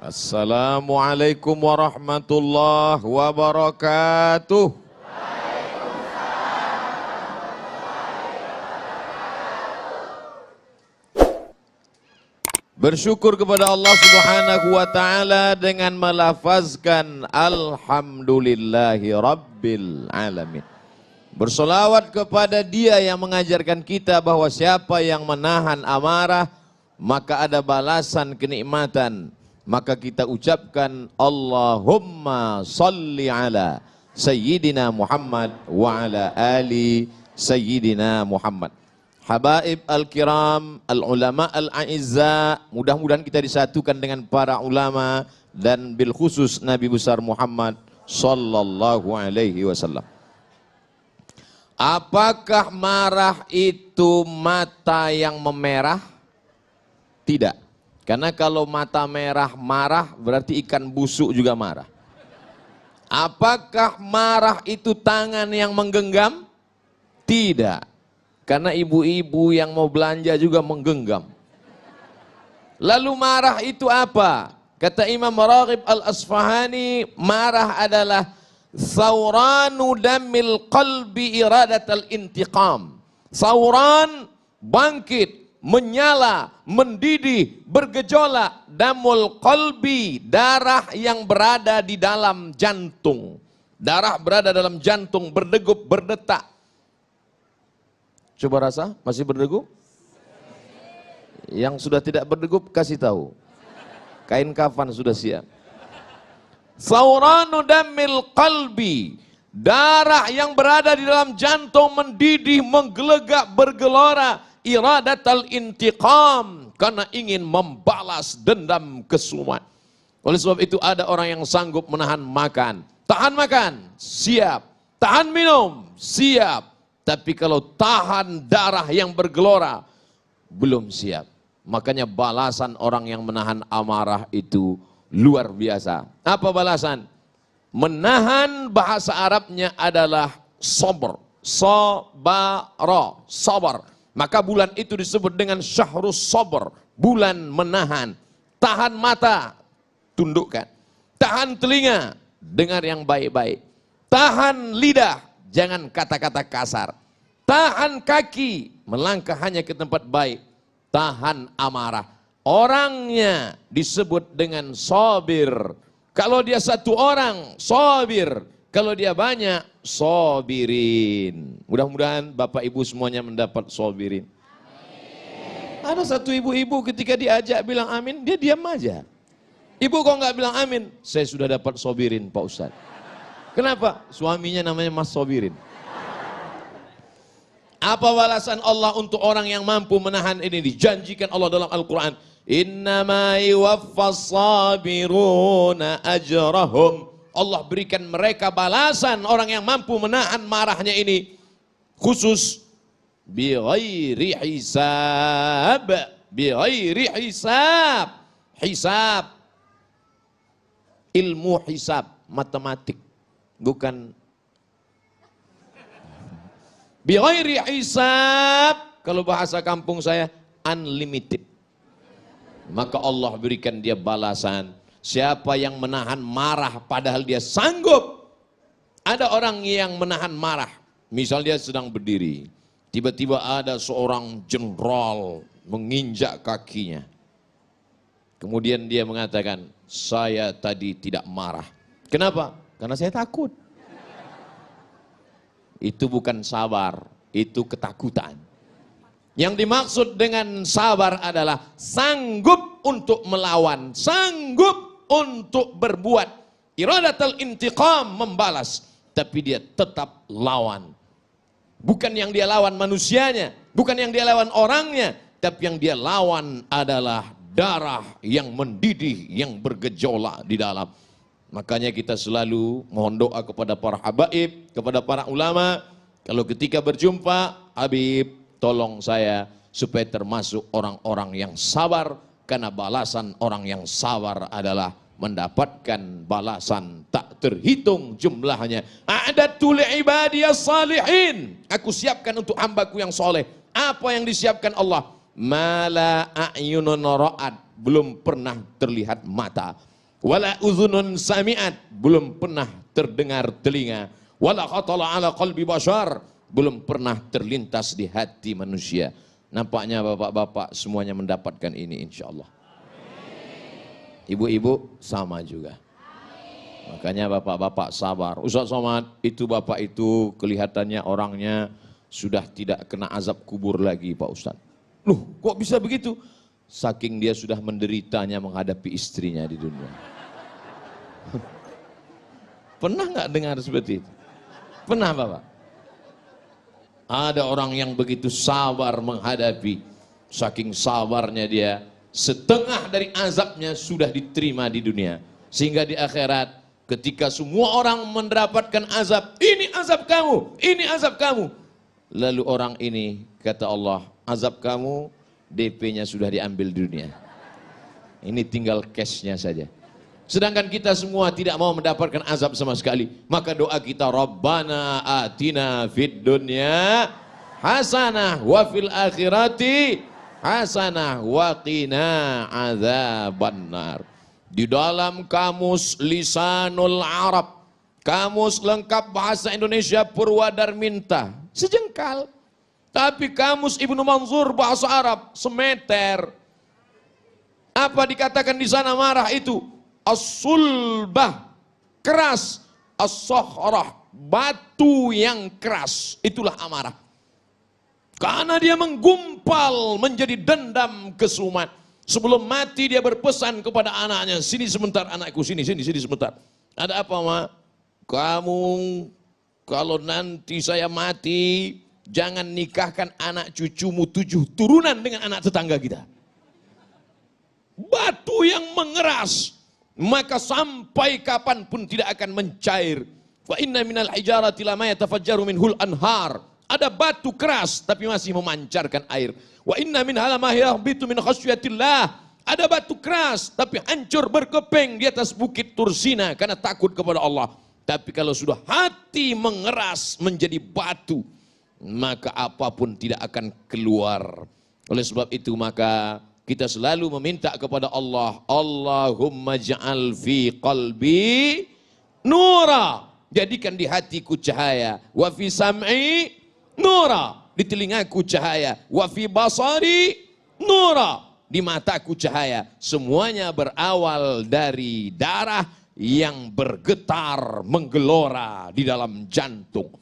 Assalamualaikum warahmatullahi wabarakatuh. Bersyukur kepada Allah Subhanahu wa taala dengan melafazkan alhamdulillahi rabbil alamin. Bersolawat kepada Dia yang mengajarkan kita bahwa siapa yang menahan amarah maka ada balasan kenikmatan. Maka kita ucapkan Allahumma salli ala Sayyidina Muhammad wa ala ali Sayyidina Muhammad. Habaib al-kiram, al-ulama al-a'izza, mudah-mudahan kita disatukan dengan para ulama dan bil khusus Nabi besar Muhammad sallallahu alaihi wasallam. Apakah marah itu mata yang memerah? Tidak. Karena kalau mata merah marah berarti ikan busuk juga marah. Apakah marah itu tangan yang menggenggam? Tidak. Karena ibu-ibu yang mau belanja juga menggenggam. Lalu marah itu apa? Kata Imam Raghib al-Asfahani, marah adalah sauranu damil qalbi iradatal intiqam. Sauran, bangkit, menyala, mendidih, bergejolak, damul qalbi, darah yang berada di dalam jantung. Darah berada dalam jantung, berdegup, berdetak. Coba rasa, masih berdegup? Yang sudah tidak berdegup, kasih tahu. Kain kafan sudah siap. Sauranu damil qalbi, darah yang berada di dalam jantung mendidih, menggelegak, bergelora. Iradatal intiqam, karena ingin membalas dendam kesumat. Oleh sebab itu ada orang yang sanggup menahan makan. Tahan makan, siap. Tahan minum, siap. Tapi kalau tahan darah yang bergelora, belum siap. Makanya balasan orang yang menahan amarah itu luar biasa. Apa balasan? Menahan bahasa Arabnya adalah sabr. Sabara, sabar. Maka bulan itu disebut dengan syahrus sabr, bulan menahan. Tahan mata, tundukkan. Tahan telinga, dengar yang baik-baik. Tahan lidah, jangan kata-kata kasar. Tahan kaki, melangkah hanya ke tempat baik. Tahan amarah. Orangnya disebut dengan sabir. Kalau dia satu orang, sabir. Kalau dia banyak, sabirin. Mudah-mudahan Bapak Ibu semuanya mendapat sabirin. Amin. Ada satu ibu-ibu ketika diajak bilang amin, dia diam aja. Ibu kok nggak bilang amin? Saya sudah dapat sabirin Pak Ustadz. Kenapa? Suaminya namanya Mas Sabirin. Apa balasan Allah untuk orang yang mampu menahan ini? Dijanjikan Allah dalam Al-Quran. Innama yuwaffas sabiruna ajrahum. Allah berikan mereka balasan orang yang mampu menahan marahnya ini. Khusus. Bi ghairi hisab. Bi ghairi hisab. Hisab. Ilmu hisab. Matematik. Bukan. Bi ghairi hisab. Kalau bahasa kampung saya, unlimited. Maka Allah berikan dia balasan. Siapa yang menahan marah padahal dia sanggup. Ada orang yang menahan marah. Misal dia sedang berdiri. Tiba-tiba ada seorang jenderal menginjak kakinya. Kemudian dia mengatakan, saya tadi tidak marah. Kenapa? Karena saya takut. Itu bukan sabar, itu ketakutan. Yang dimaksud dengan sabar adalah sanggup untuk melawan, sanggup untuk berbuat. Iradatul intiqam, membalas. Tapi dia tetap lawan. Bukan yang dia lawan manusianya, bukan yang dia lawan orangnya, tapi yang dia lawan adalah darah yang mendidih, yang bergejolak di dalam. Makanya kita selalu mohon doa kepada para habaib, kepada para ulama. Kalau ketika berjumpa, Habib, tolong saya supaya termasuk orang-orang yang sabar. Karena balasan orang yang sabar adalah mendapatkan balasan tak terhitung jumlahnya. A'dadtu li'ibadiyas salihin. Aku siapkan untuk hambaku yang soleh. Apa yang disiapkan Allah? Mala a'yunun ra'ad. Belum pernah terlihat mata. wala uzunun sami'at, belum pernah terdengar telinga, wala khatala ala qalbi bashar, belum pernah terlintas di hati manusia. Nampaknya bapak-bapak semuanya mendapatkan ini insyaallah. Ibu-ibu sama juga. Makanya bapak-bapak sabar. Ustaz Somad, itu bapak itu kelihatannya orangnya sudah tidak kena azab kubur lagi Pak Ustaz. Loh, kok bisa begitu? Saking dia sudah menderitanya menghadapi istrinya di dunia. Pernah nggak dengar seperti itu? Pernah Bapak? Ada orang yang begitu sabar menghadapi, saking sabarnya dia, setengah dari azabnya sudah diterima di dunia. Sehingga di akhirat, ketika semua orang mendapatkan azab, ini azab kamu, ini azab kamu. Lalu orang ini, kata Allah, azab kamu, DP-nya sudah diambil di dunia. Ini tinggal cash-nya saja. Sedangkan kita semua tidak mau mendapatkan azab sama sekali. Maka doa kita, Rabbana atina fid dunya hasanah wa fil akhirati hasanah wa qina adzabannar. Di dalam kamus Lisanul Arab, kamus lengkap bahasa Indonesia Purwadarminta, sejengkal. Tapi kamus Ibnu Manzur bahasa Arab, semeter. Apa dikatakan di sana marah itu? As-sulbah, keras. As-sohrah, batu yang keras. Itulah amarah. Karena dia menggumpal menjadi dendam kesumat. Sebelum mati dia berpesan kepada anaknya, sini sebentar anakku, sini sebentar. Ada apa Ma? Kamu kalau nanti saya mati, jangan nikahkan anak cucumu 7 turunan dengan anak tetangga kita. Batu yang mengeras. Maka sampai kapanpun tidak akan mencair. Wa inna minal hijarati lama yatafajjaru minhul anhar. Ada batu keras tapi masih memancarkan air. Wa inna minha lama yahbitu min khasyatillah. Ada batu keras tapi hancur berkeping di atas bukit Tursina karena takut kepada Allah. Tapi kalau sudah hati mengeras menjadi batu, maka apapun tidak akan keluar. Oleh sebab itu maka kita selalu meminta kepada Allah, Allahumma ja'al fi qalbi nura, jadikan di hatiku cahaya, wa fi sam'i nura, di telingaku cahaya, wa fi basari nura, di mataku cahaya. Semuanya berawal dari darah yang bergetar menggelora di dalam jantung.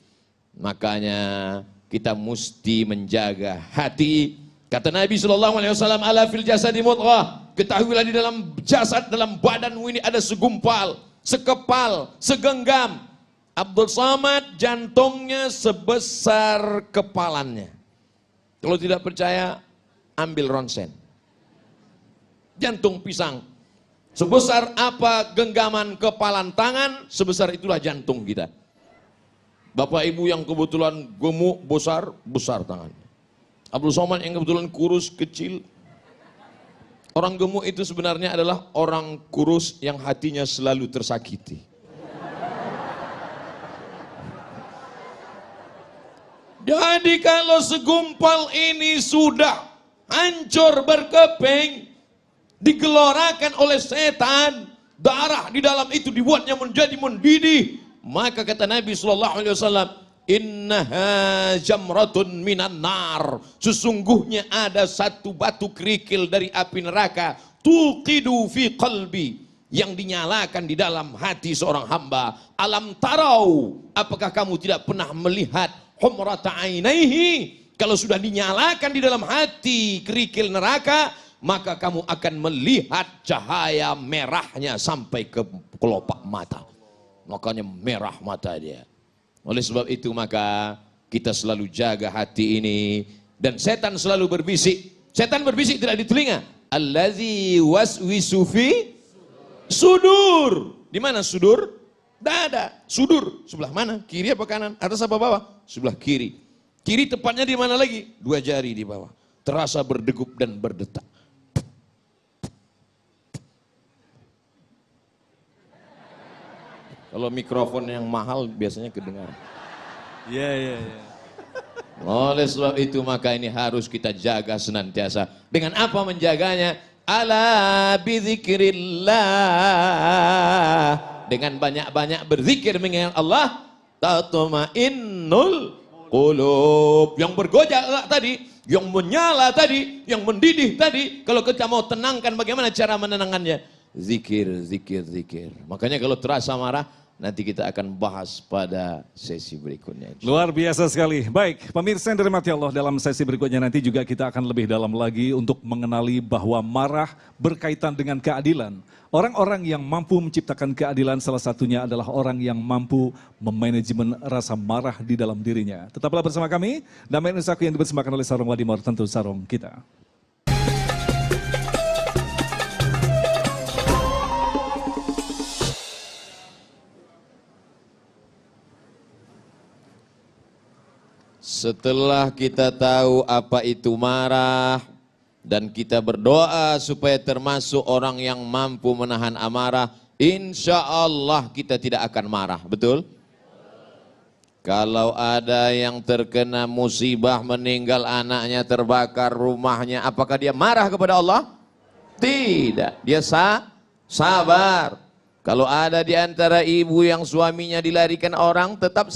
Makanya kita mesti menjaga hati. Kata Nabi SAW, ala fil jasadi mudghah, ketahuilah di dalam jasad, dalam badanmu ini ada segumpal, sekepal, segenggam. Abdul Somad jantungnya sebesar kepalannya. Kalau tidak percaya, ambil ronsen. Jantung pisang. Sebesar apa genggaman kepalan tangan, sebesar itulah jantung kita. Bapak ibu yang kebetulan gemuk, besar tangannya. Abdul Somad yang kebetulan kurus, kecil. Orang gemuk itu sebenarnya adalah orang kurus yang hatinya selalu tersakiti. Jadi kalau segumpal ini sudah hancur berkeping, digelorakan oleh setan, darah di dalam itu dibuatnya menjadi mendidih, maka kata Nabi SAW, innaha jamratun minan nar, sesungguhnya ada satu batu kerikil dari api neraka, tuqidu fi qalbi, yang dinyalakan di dalam hati seorang hamba. Alam tarau, apakah kamu tidak pernah melihat humrata ainaihi, kalau sudah dinyalakan di dalam hati kerikil neraka, maka kamu akan melihat cahaya merahnya sampai ke kelopak mata. Makanya merah mata dia. Oleh sebab itu maka kita selalu jaga hati ini. Dan setan selalu berbisik. Setan berbisik tidak di telinga. Allazi waswisu fi sudur. Di mana sudur? Dada. Sudur sebelah mana? Kiri apa kanan? Atas apa bawah? Sebelah kiri. Kiri tepatnya di mana lagi? 2 jari di bawah. Terasa berdegup dan berdetak. Kalau mikrofon yang mahal biasanya kedengaran. Iya. Oleh sebab itu maka ini harus kita jaga senantiasa. Dengan apa menjaganya? Ala bidzikrillah, dengan banyak-banyak berzikir mengingat Allah, tatmainnul qulub. Yang bergojak tadi, yang menyala tadi, yang mendidih tadi, kalau kita mau tenangkan, bagaimana cara menenangkannya? Zikir, zikir, zikir. Makanya kalau terasa marah, nanti kita akan bahas pada sesi berikutnya. Luar biasa sekali. Baik, pemirsa yang dirahmati Allah, dalam sesi berikutnya nanti juga kita akan lebih dalam lagi untuk mengenali bahwa marah berkaitan dengan keadilan. Orang-orang yang mampu menciptakan keadilan salah satunya adalah orang yang mampu memanajemen rasa marah di dalam dirinya. Tetaplah bersama kami, Damai Nusaku yang dipersembahkan oleh Sarung Wadimor, tentu sarung kita. Setelah kita tahu apa itu marah dan kita berdoa supaya termasuk orang yang mampu menahan amarah, insya Allah kita tidak akan marah, betul? Kalau ada yang terkena musibah, meninggal anaknya, terbakar rumahnya, apakah dia marah kepada Allah? Tidak, dia sabar. Kalau ada di antara ibu yang suaminya dilarikan orang, tetap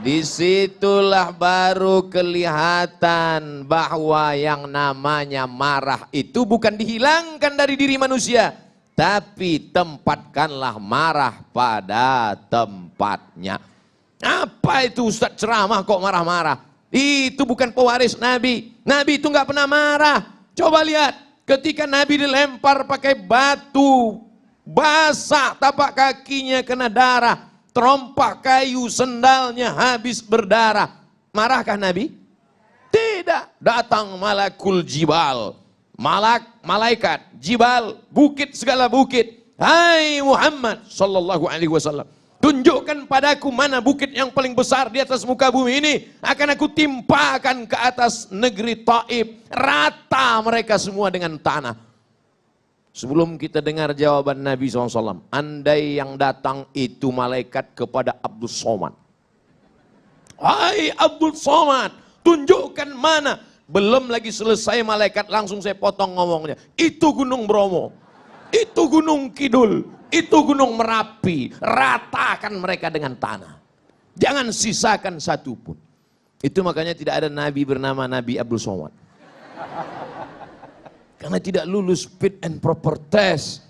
disitulah baru kelihatan bahwa yang namanya marah itu bukan dihilangkan dari diri manusia, tapi tempatkanlah marah pada tempatnya. Apa itu Ustaz ceramah kok marah-marah? Itu bukan pewaris Nabi. Nabi itu nggak pernah marah. Coba lihat, ketika Nabi dilempar pakai batu, basah tapak kakinya kena darah, terompak kayu, sendalnya habis berdarah. Marahkah Nabi? Tidak. Datang malakul jibal. Malaikat, jibal, bukit, segala bukit. Hai Muhammad sallallahu alaihi wasallam, tunjukkan padaku mana bukit yang paling besar di atas muka bumi ini. Akan aku timpakan ke atas negeri Taif. Rata mereka semua dengan tanah. Sebelum kita dengar jawaban Nabi SAW, andai yang datang itu malaikat kepada Abdul Somad. Hai Abdul Somad, tunjukkan mana. Belum lagi selesai malaikat, langsung saya potong ngomongnya. Itu Gunung Bromo, itu Gunung Kidul, itu Gunung Merapi. Ratakan mereka dengan tanah. Jangan sisakan satu pun. Itu makanya tidak ada Nabi bernama Nabi Abdul Somad. Karena tidak lulus fit and proper test.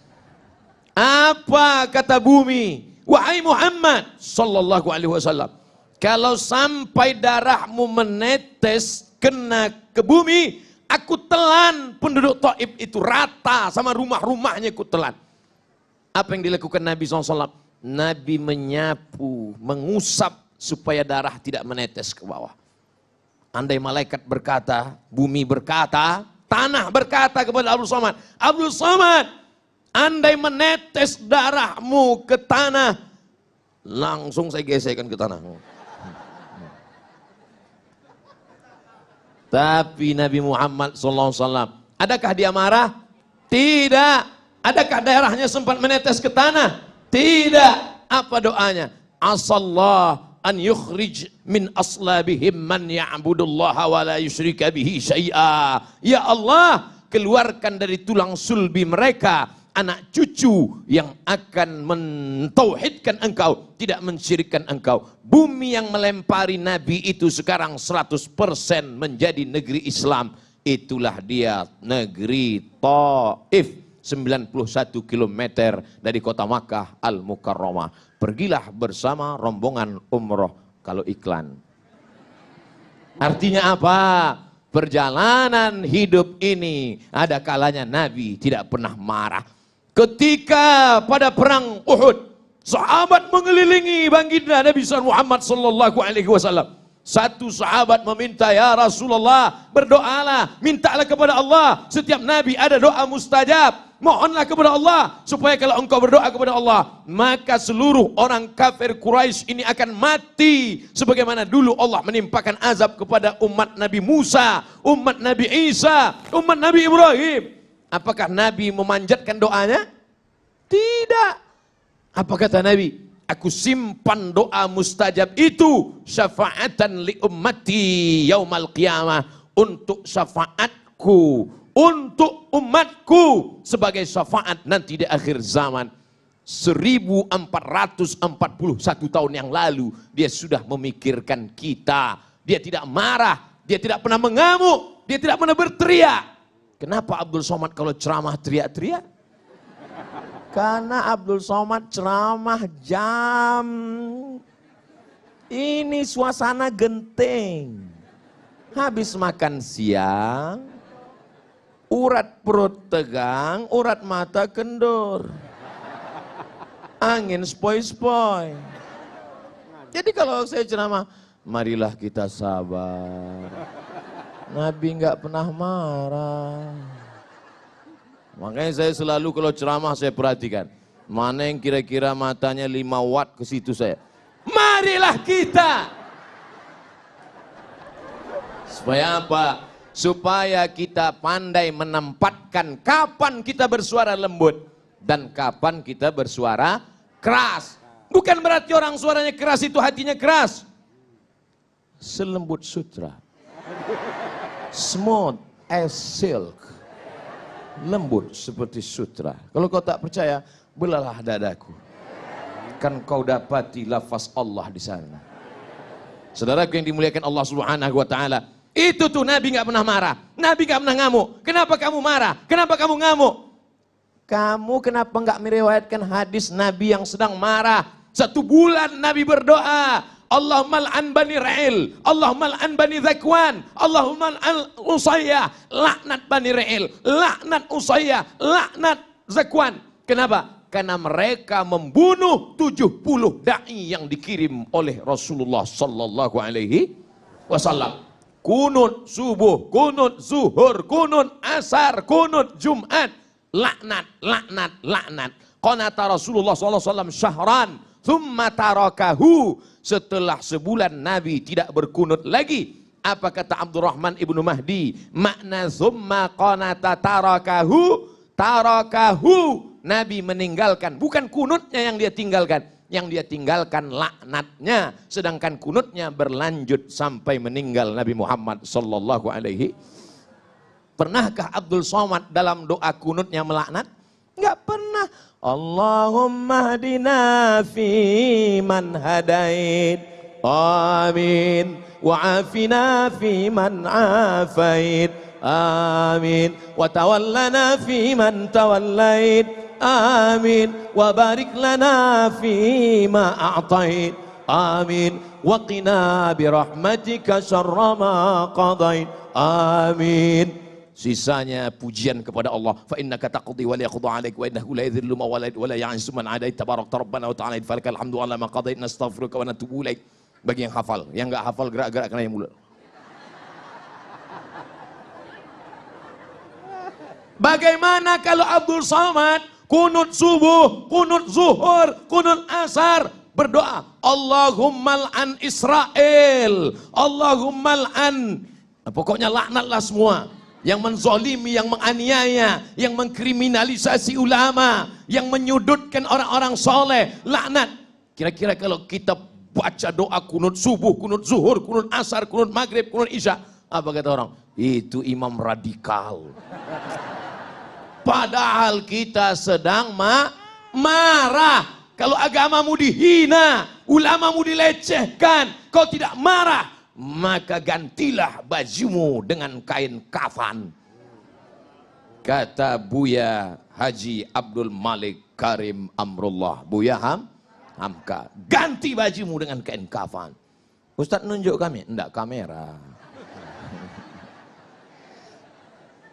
Apa kata bumi? Wahai Muhammad sallallahu alaihi wasallam, kalau sampai darahmu menetes kena ke bumi, aku telan penduduk Taif itu rata sama rumah-rumahnya, aku telan. Apa yang dilakukan Nabi SAW? Nabi menyapu, mengusap supaya darah tidak menetes ke bawah. Andai malaikat berkata, bumi berkata, tanah berkata kepada Abdul Somad, Abdul Somad, andai menetes darahmu ke tanah, langsung saya gesekkan ke tanah. Tapi Nabi Muhammad SAW, adakah dia marah? Tidak. Adakah darahnya sempat menetes ke tanah? Tidak. Apa doanya? Asallah an yukhrij min aslabihim man ya'budullaha wa la yusyrika bihi syai'a. Ya Allah, keluarkan dari tulang sulbi mereka anak cucu yang akan mentauhidkan engkau, tidak mensyirikkan engkau. Bumi yang melempari Nabi itu sekarang 100% menjadi negeri Islam. Itulah dia negeri Taif, 91 km dari kota Makkah Al-Mukarramah. Pergilah bersama rombongan umroh kalau iklan. Artinya apa? Perjalanan hidup ini ada kalanya Nabi tidak pernah marah. Ketika pada perang Uhud, sahabat mengelilingi baginda Nabi Muhammad sallallahu alaihi wasallam. Satu sahabat meminta, ya Rasulullah, berdoalah, mintalah kepada Allah. Setiap Nabi ada doa mustajab. Mohonlah kepada Allah supaya kalau engkau berdoa kepada Allah, maka seluruh orang kafir Quraisy ini akan mati. Sebagaimana dulu Allah menimpakan azab kepada umat Nabi Musa, umat Nabi Isa, umat Nabi Ibrahim. Apakah Nabi memanjatkan doanya? Tidak. Apa kata Nabi? Aku simpan doa mustajab itu syafaatan li ummati yaumal qiyamah, untuk syafaatku, untuk umatku sebagai syafaat nanti di akhir zaman. 1441 tahun yang lalu dia sudah memikirkan kita. Dia tidak marah, dia tidak pernah mengamuk, dia tidak pernah berteriak. Kenapa Abdul Somad kalau ceramah teriak-teriak? Karena Abdul Somad ceramah jam ini suasana genting. Habis makan siang, urat perut tegang, urat mata kendur. Angin spoi-spoi. Jadi kalau saya ceramah, marilah kita sabar. Nabi nggak pernah marah. Makanya saya selalu kalau ceramah saya perhatikan. Mana yang kira-kira matanya 5 watt ke situ saya. Marilah kita. Supaya apa? Supaya kita pandai menempatkan kapan kita bersuara lembut dan kapan kita bersuara keras. Bukan berarti orang suaranya keras itu hatinya keras. Selembut sutra. Smooth as silk. Lembut seperti sutra. Kalau kau tak percaya, belalah dadaku. Kan kau dapati lafaz Allah di sana. Saudaraku yang dimuliakan Allah Subhanahu wa taala, itu tuh Nabi nggak pernah marah. Nabi nggak pernah ngamuk. Kenapa kamu marah? Kenapa kamu ngamuk? Kamu kenapa nggak meriwayatkan hadis Nabi yang sedang marah? 1 bulan Nabi berdoa. Allahumma al'an bani Ra'il, Allahumma al'an bani Zakwan, Allahumma al'an Usayyah, laknat bani Ra'il, laknat Usayyah, laknat Zakwan. Kenapa? Karena mereka membunuh 70 da'i yang dikirim oleh Rasulullah sallallahu alaihi wasallam. Kunut subuh, kunut zuhur, kunut asar, kunut Jumat, laknat, laknat, laknat. Qanata Rasulullah sallallahu alaihi wasallam syahran, thumma tarakahu. Setelah sebulan Nabi tidak berkunut lagi. Apa kata Abdurrahman ibnu Mahdi? Makna thumma qanata tarakahu. Tarakahu. Nabi meninggalkan. Bukan kunutnya yang dia tinggalkan. Yang dia tinggalkan laknatnya. Sedangkan kunutnya berlanjut sampai meninggal Nabi Muhammad sallallahu alaihi. Pernahkah Abdul Somad dalam doa kunutnya melaknat? Enggak pernah. Allahumma hadina fi man hadait. Amin. Wa afina fi man afait. Amin. Wa tawallana fi man tawallait. Amin. Wa barik lana fi ma a'tait. Amin. Wa qina bi rahmatika syarra ma qadait. Amin. Sisanya pujian kepada Allah. Fa innaka taqdi wa la yaqdi 'alaik wa innahu la yadhillu man walait wa la ya'izzu man 'adait tabarakta rabbana wa ta'ala falakal hamdu 'ala ma qadait nastaghfiruka wa natubu ilaik. Bagi yang hafal, yang enggak hafal gerak-gerak kena yang mulut. Bagaimana kalau Abdul Somad kunut subuh, kunut zuhur, kunut asar berdoa, Allahumma al'an Israel, Allahumma al'an, pokoknya laknatlah semua yang menzolimi, yang menganiaya, yang mengkriminalisasi ulama, yang menyudutkan orang-orang soleh, laknat. Kira-kira kalau kita baca doa kunut subuh, kunut zuhur, kunut asar, kunut maghrib, kunut isya, apa kata orang? Itu imam radikal. Padahal kita sedang marah. Kalau agamamu dihina, ulamamu dilecehkan, kau tidak marah, maka gantilah bajumu dengan kain kafan. Kata Buya Haji Abdul Malik Karim Amrullah, Buya Hamka, ganti bajumu dengan kain kafan. Ustaz nunjuk kami, enggak kamera.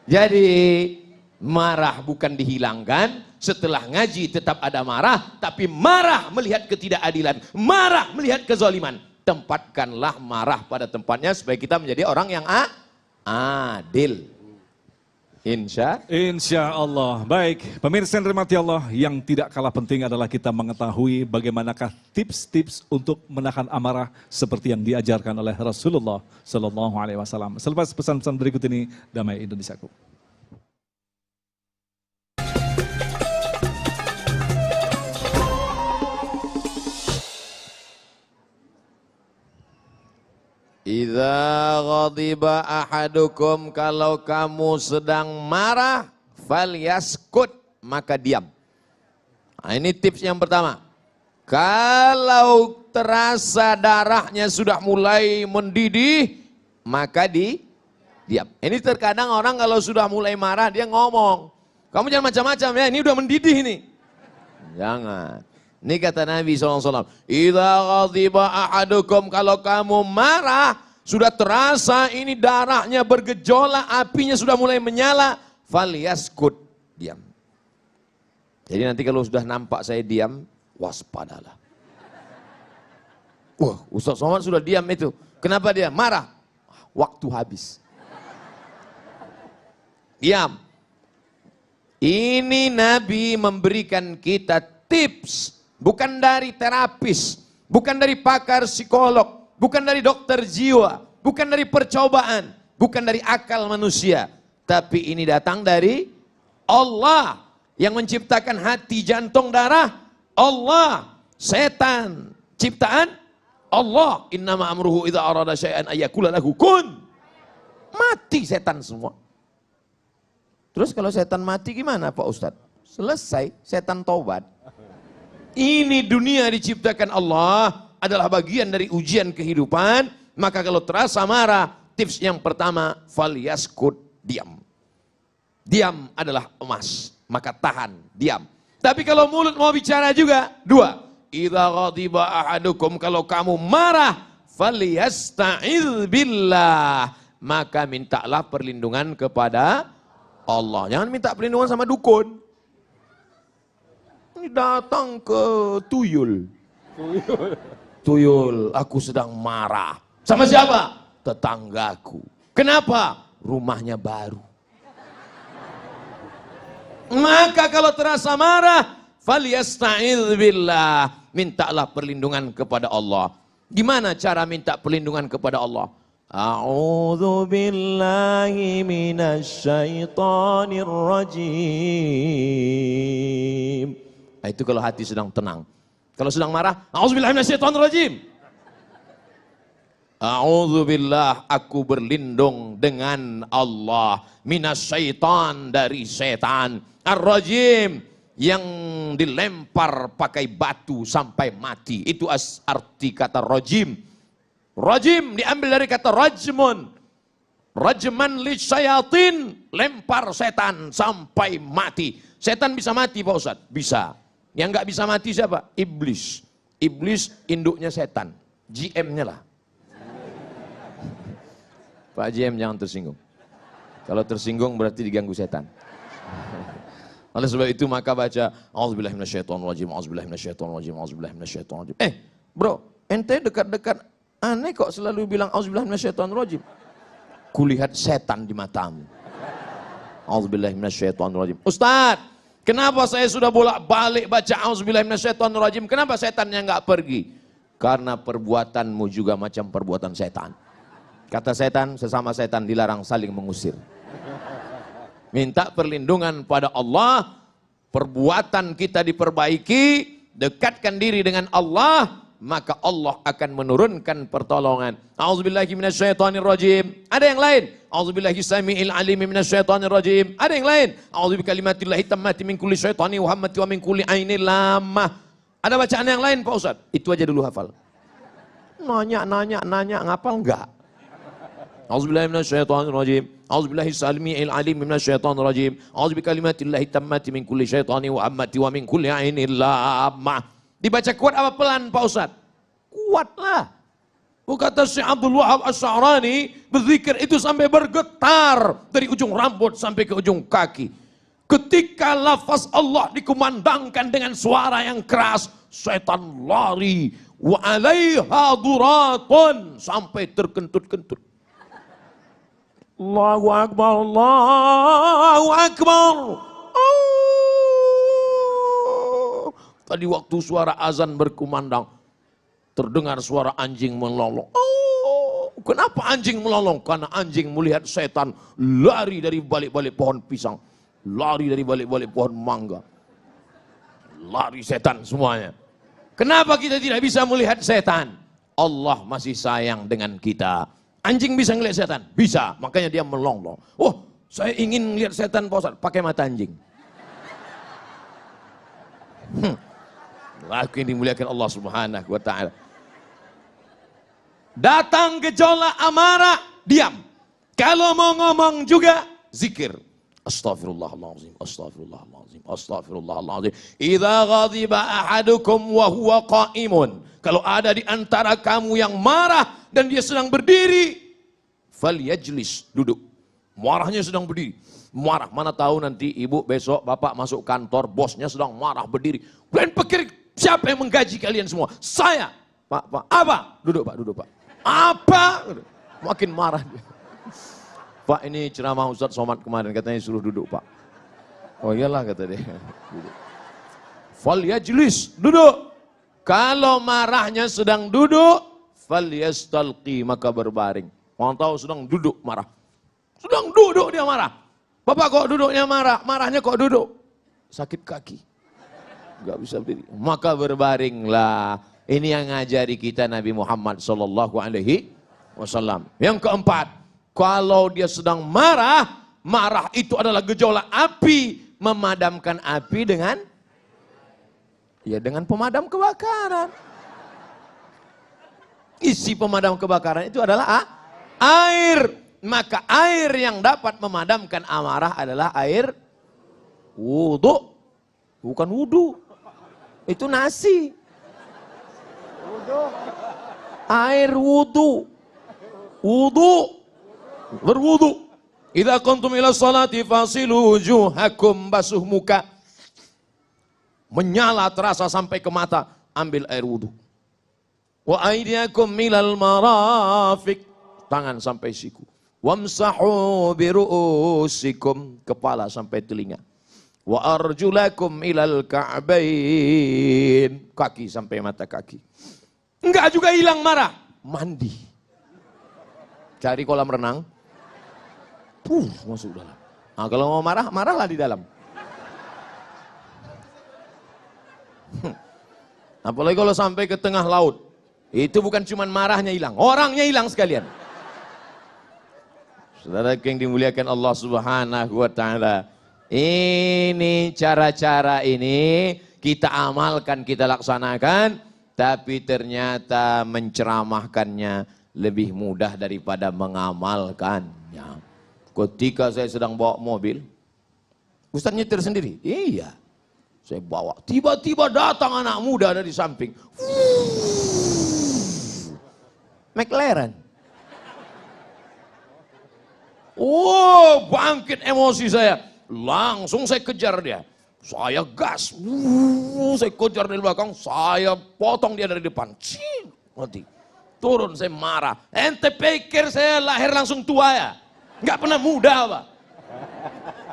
Jadi marah bukan dihilangkan, setelah ngaji tetap ada marah, tapi marah melihat ketidakadilan, marah melihat kezaliman. Tempatkanlah marah pada tempatnya supaya kita menjadi orang yang adil. Insya Allah. Baik, pemirsa yang dirahmati Allah, yang tidak kalah penting adalah kita mengetahui bagaimanakah tips-tips untuk menahan amarah seperti yang diajarkan oleh Rasulullah Sallallahu Alaihi Wasallam. Selepas pesan-pesan berikut ini, damai Indonesiaku. Idza ghadiba ahadukum, kalau kamu sedang marah, falyaskut, maka diam. Nah, ini tips yang pertama. Kalau terasa darahnya sudah mulai mendidih, maka diam. Ini terkadang orang kalau sudah mulai marah dia ngomong, kamu jangan macam-macam ya, ini udah mendidih ini. Jangan. Ini kata Nabi SAW, idza ghadiba ahadukum, kalau kamu marah, sudah terasa ini darahnya bergejolak, apinya sudah mulai menyala, falyaskut, diam. Jadi nanti kalau sudah nampak saya diam, waspadalah. Wah, Ustaz Somad sudah diam itu. Kenapa dia? Marah. Waktu habis. Diam. Ini Nabi memberikan kita tips, bukan dari terapis, bukan dari pakar psikolog, bukan dari dokter jiwa, bukan dari percobaan, bukan dari akal manusia, tapi ini datang dari Allah yang menciptakan hati, jantung, darah. Allah. Setan ciptaan Allah. Innama amruhu idza arada syai'an ayyakula lahu kun. Mati setan semua. Terus kalau setan mati gimana Pak Ustadz? Selesai, setan taubat. Ini dunia diciptakan Allah, adalah bagian dari ujian kehidupan. Maka kalau terasa marah, tips yang pertama, falyaskut, diam. Diam adalah emas, maka tahan, diam. Tapi kalau mulut mau bicara juga, dua. Idza ghadiba ahadukum, kalau kamu marah, falyasta'idz billah, maka mintalah perlindungan kepada Allah. Jangan minta perlindungan sama dukun. Ini datang ke tuyul. Tuyul, aku sedang marah. Sama siapa? Tetanggaku. Kenapa? Rumahnya baru. Maka kalau terasa marah, falyasta'idz billah, mintalah perlindungan kepada Allah. Gimana cara minta perlindungan kepada Allah? A'udzu billahi minasyaitonir rajim. Nah, itu kalau hati sedang tenang. Kalau sedang marah, a'udzu billahi minasyaitonir rajim. A'udzu billah, aku berlindung dengan Allah, minasyaitan, dari setan, ar-rajim, yang dilempar pakai batu sampai mati. Itu arti kata rajim. Rajim diambil dari kata rajmun. Rajman li syayatin, lempar setan sampai mati. Setan bisa mati Pak Ustadz? Bisa. Yang nggak bisa mati siapa? Iblis. Iblis induknya setan. GM-nya lah. Pak GM jangan tersinggung. Kalau tersinggung berarti diganggu setan. Oleh sebab itu maka baca auzubillahi minasyaitonirrajim, auzubillahi minasyaitonirrajim, auzubillahi minasyaitonirrajim. Bro, ente dekat-dekat aneh kok selalu bilang auzubillahi minasyaitonirrajim. Kulihat setan di matamu. Auzubillahi minasyaitonirrajim. Ustaz, kenapa saya sudah bolak-balik baca auzubillahi minasyaitonirrajim? Kenapa setannya enggak pergi? Karena perbuatanmu juga macam perbuatan setan. Kata setan, sesama setan dilarang saling mengusir. Minta perlindungan pada Allah, perbuatan kita diperbaiki, dekatkan diri dengan Allah, maka Allah akan menurunkan pertolongan. A'udzubillahi minasyaitonirrajim. Ada yang lain? A'udzubillahi samiil alim minasyaitonirrajim. Ada yang lain? A'udzubikalimatillahi tammati min kulli syaitani wa hammati wa min kulli ainil lamah. Ada bacaan yang lain Pak Ustadz? Itu aja dulu hafal. Nanya, ngapal enggak? A'udzubillahi minasyaitonirrajim. A'udzubillahi samiil alim minasyaitonirrajim. A'udzubikalimatillahi tammati min kulli syaitani wa hammati wa min kulli ainil lamah. Dibaca kuat apa pelan Pak Ustadz? Kuatlah. Kata Syekh Abdul Wahab Asy'arani, berzikir itu sampai bergetar dari ujung rambut sampai ke ujung kaki. Ketika lafaz Allah dikumandangkan dengan suara yang keras, setan lari. Wa 'alaiha duratun, sampai terkentut-kentut. Allahu Akbar, Allahu Akbar. Tadi waktu suara azan berkumandang, terdengar suara anjing melolong. Kenapa anjing melolong? Karena anjing melihat setan lari dari balik-balik pohon pisang, lari dari balik-balik pohon mangga, lari setan semuanya. Kenapa kita tidak bisa melihat setan? Allah masih sayang dengan kita. Anjing bisa ngelihat setan? Bisa, makanya dia melonglong. Oh, saya ingin lihat setan Pak Ustaz, pakai mata anjing. Aku yang dimuliakan Allah Subhanahu wa Ta'ala. Datang gejolak amarah, diam. Kalau mau ngomong juga, zikir. Astaghfirullahaladzim, astaghfirullahaladzim, astaghfirullahaladzim. Idza ghadiba ahadukum wa huwa qa'imun. Kalau ada di antara kamu yang marah dan dia sedang berdiri, falyajlis, duduk. Marahnya sedang berdiri. Marah, mana tahu nanti ibu besok bapak masuk kantor, bosnya sedang marah berdiri. Kalian pikir siapa yang menggaji kalian semua? Saya. Pak, apa? Duduk Pak. Apa? Makin marah dia. Pak, ini ceramah Ustadz Somad kemarin, katanya suruh duduk Pak. Oh iyalah kata dia. Duduk. Falyajlis, duduk. Kalau marahnya sedang duduk, falyastalqi, maka berbaring. Orang tahu sedang duduk marah. Sedang duduk dia marah. Bapak kok duduknya marah? Marahnya kok duduk? Sakit kaki. Gak bisa berdiri. Maka berbaringlah. Ini yang ngajari kita Nabi Muhammad sallallahu alaihi wasallam. Yang keempat, kalau dia sedang marah, marah itu adalah gejolak api. Memadamkan api dengan pemadam kebakaran. Isi pemadam kebakaran itu adalah air. Maka air yang dapat memadamkan amarah adalah air wudhu. Bukan wudhu. Itu nasi. Air wudhu. Wudhu. Berwudhu. Idza kuntum ila salati fasilu wujuhakum, basuh muka. Menyala terasa sampai ke mata, ambil air wudhu. Wa aydiyakum milal marafiq, tangan sampai siku. Wamsahu biru'usikum, kepala sampai telinga. Wa arjulakum ilal ka'bain, kaki sampai mata kaki. Enggak juga hilang marah, mandi. Cari kolam renang, masuk dalam. Nah, kalau mau marah, marahlah di dalam. Apalagi kalau sampai ke tengah laut, itu bukan cuma marahnya hilang, orangnya hilang sekalian. Saudara yang dimuliakan Allah Subhanahu wa Ta'ala, ini cara-cara ini kita amalkan, kita laksanakan, tapi ternyata menceramahkannya lebih mudah daripada mengamalkannya. Ketika saya sedang bawa mobil, Ustaz nyetir sendiri? Iya, saya bawa. Tiba-tiba datang anak muda dari samping. McLaren. Oh, bangkit emosi saya. Langsung saya kejar dia. Saya gas. Saya kejar dari belakang. Saya potong dia dari depan. Mati. Turun, saya marah. Ente pikir saya lahir langsung tua ya? Nggak pernah muda Pak.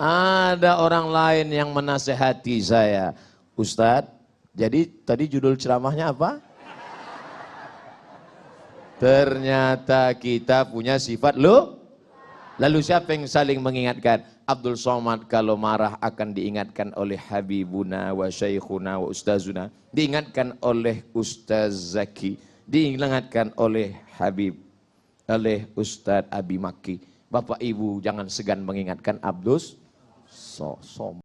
Ada orang lain yang menasehati saya. Ustadz, jadi tadi judul ceramahnya apa? Ternyata kita punya sifat lo. Lalu siapa yang saling mengingatkan? Abdul Somad kalau marah akan diingatkan oleh Habibuna wa Syekhuna wa Ustazuna. Diingatkan oleh Ustaz Zaki. Diingatkan oleh Habib, oleh Ustaz Abi Maki. Bapak Ibu jangan segan mengingatkan Abdus Somad.